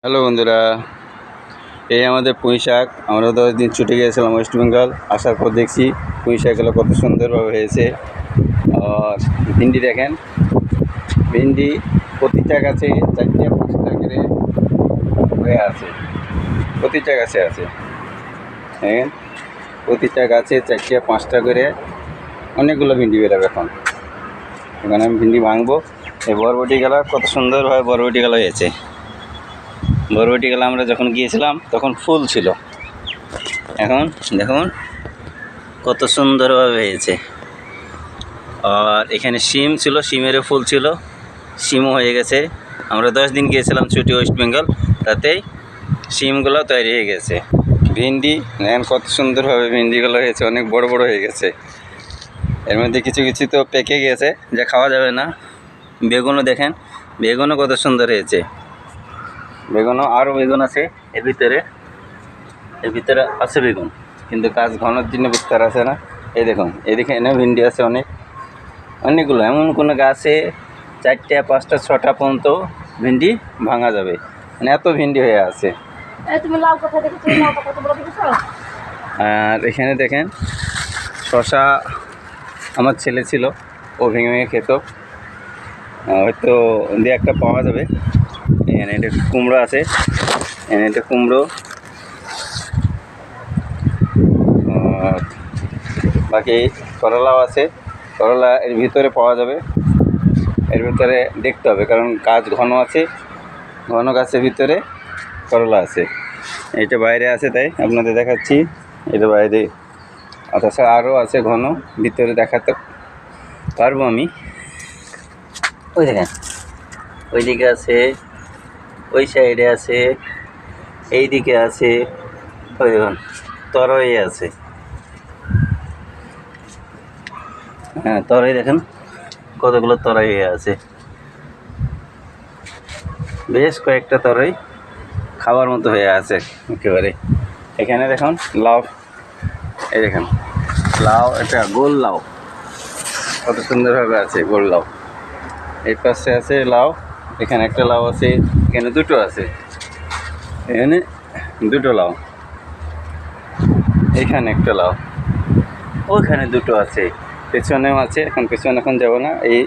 Hello বন্ধুরা, এই আমাদের পুঁই শাক। আমরা 10 দিন ছুটে গিয়েছিলাম ওয়েস্ট বেঙ্গল। আসার পর দেখছি পুঁই শাকগুলো কত সুন্দরভাবে হয়েছে। আর ভিন্ডি দেখেন, ভিন্ডি প্রতিটা গাছে 4-5টা করে হয়ে আছে, প্রতিটা গাছে আছে। দেখেন, প্রতিটা গাছে 4-5টা করে অনেকগুলো ভিন্ডি বেরোবে। এখানে আমি ভিন্ডি ভাঙবো। এই বরবটিগুলো কত সুন্দরভাবে বরবটিগুলো হয়েছে। বরবটিগুলো আমরা যখন গিয়েছিলাম তখন ফুল ছিল, এখন দেখুন কত সুন্দরভাবে হয়েছে। আর এখানে শিম ছিল, শিমেরও ফুল ছিল, শিমও হয়ে গেছে। আমরা 10 দিন গিয়েছিলাম ছুটি ওয়েস্ট বেঙ্গল, তাতেই শিমগুলো তৈরি হয়ে গেছে। ভিন্ডি দেখেন কত সুন্দরভাবে ভিন্ডিগুলো হয়েছে, অনেক বড় বড় হয়ে গেছে। এর মধ্যে কিছু কিছু তো পেকে গেছে, যা খাওয়া যাবে না। বেগুনও দেখেন, বেগুনও কত সুন্দর হয়েছে। বেগুনও আরও বেগুন আছে এর ভিতরে আছে বেগুন, কিন্তু গাছ ঘনের জন্য বিস্তার আছে না। এই দেখুন, এদিকে এনে ভিন্ডি আছে অনেকগুলো। এমন কোনো গাছে 4টা 5টা 6টা পর্যন্ত ভিন্ডি ভাঙা যাবে, মানে এত ভিন্ডি হয়ে আছে। আর এখানে দেখেন শশা, আমার ছেলে ছিল, ও ভেঙে ভেঙে খেত, হয়তো দিয়ে একটা পাওয়া যাবে। এখানে একটা কুমড়ো আছে, এখানে একটা কুমড়ো, বাকি করলাও আছে। করলা এর ভিতরে পাওয়া যাবে, এর ভিতরে দেখতে হবে, কারণ গাছ ঘন আছে, ঘন গাছের ভিতরে করলা আছে। এটা বাইরে আছে তাই আপনাদের দেখাচ্ছি, এটা বাইরে। অথচ আরও আছে ঘন, ভিতরে দেখাতে পারবো আমি। ওই দেখেন, ওই দিকে আছে, ওই সাইডে আছে, এই দিকে আছে। ওই দেখুন তরই আছে, হ্যাঁ তরই দেখেন কতগুলো তরই হয়ে আছে, বেশ কয়েকটা তরই খাওয়ার মতো হয়ে আছে একেবারে। এখানে দেখুন লাউ, এই দেখেন লাউ, এটা গোল লাউ, কত সুন্দরভাবে আছে গোল লাউ। এই পাশে আছে লাউ, এখানে একটা লাউ আছে, এখানে দুটো আছে, এখানে দুটো লাউ, এখানে একটা লাউ, ওইখানে দুটো আছে, পেছনেও আছে। এখন যাবো না। এই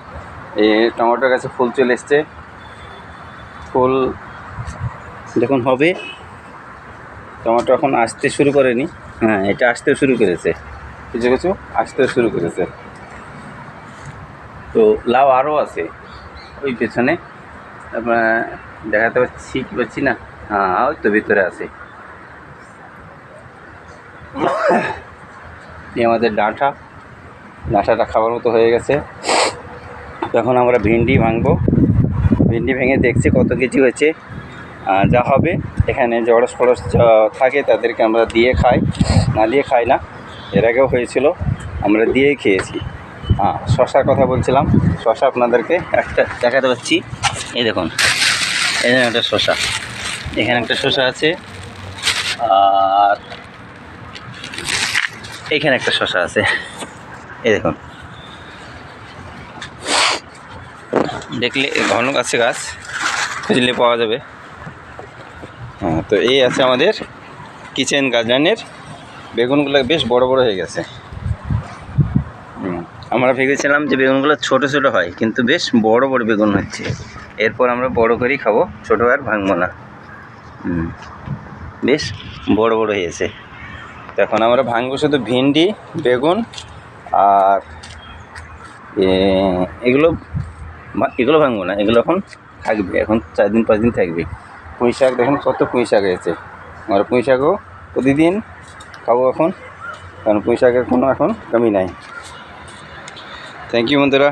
টমেটো গাছে ফুল চলে এসছে, ফুল দেখুন হবে। টমেটো এখন আসতে শুরু করেনি, হ্যাঁ এটা আসতেও শুরু করেছে, কিছু কিছু আসতেও শুরু করেছে। তো লাউ আরও আছে ওই পেছনে, দেখাতে পাচ্ছি কি পাচ্ছি না, হ্যাঁ ওই তো ভিতরে আছে। এই আমাদের ডাঁটাটা খাবার মতো হয়ে গেছে। তখন আমরা ভিন্ডি ভাঙবো, ভিন্ডি ভেঙে দেখছি কত কেজি হয়েছে। যা হবে, এখানে যে অড়স ফড়স থাকে তাদেরকে আমরা দিয়ে খাই, না দিয়ে খাই না। এর আগেও হয়েছিল, আমরা দিয়েই খেয়েছি। শশার কথা বলছিলাম, শশা আপনাদেরকে একটা দেখাতে পাচ্ছি। এই দেখুন, এখানে একটা শশা, এখানে একটা শশা আছে, আর এইখানে একটা শশা আছে। এই দেখুন, দেখলে ঘন আছে গাছ, খুঁজলে পাওয়া যাবে। তো এই আছে আমাদের কিচেন গার্ডেনের বেগুনগুলো, বেশ বড় বড় হয়ে গেছে। আমরা ভেবেছিলাম যে বেগুনগুলো ছোট ছোট হয়, কিন্তু বেশ বড় বড় বেগুন হচ্ছে। এরপর আমরা বড় করেই খাবো, ছোটো আর ভাঙবো না। বেশ বড় বড় হয়েছে। এখন আমরা ভাঙবো শুধু ভিন্ডি, বেগুন, আর এগুলো ভাঙবো না, এগুলো এখন থাকবে, এখন 4 দিন 5 দিন থাকবে। পুঁই শাক দেখুন কত পুঁই শাক হয়েছে, আমরা পুঁই শাকও প্রতিদিন খাবো এখন, কারণ পুঁই শাকের কোনো এখন কমি নাই। থ্যাংক ইউ বন্ধুরা।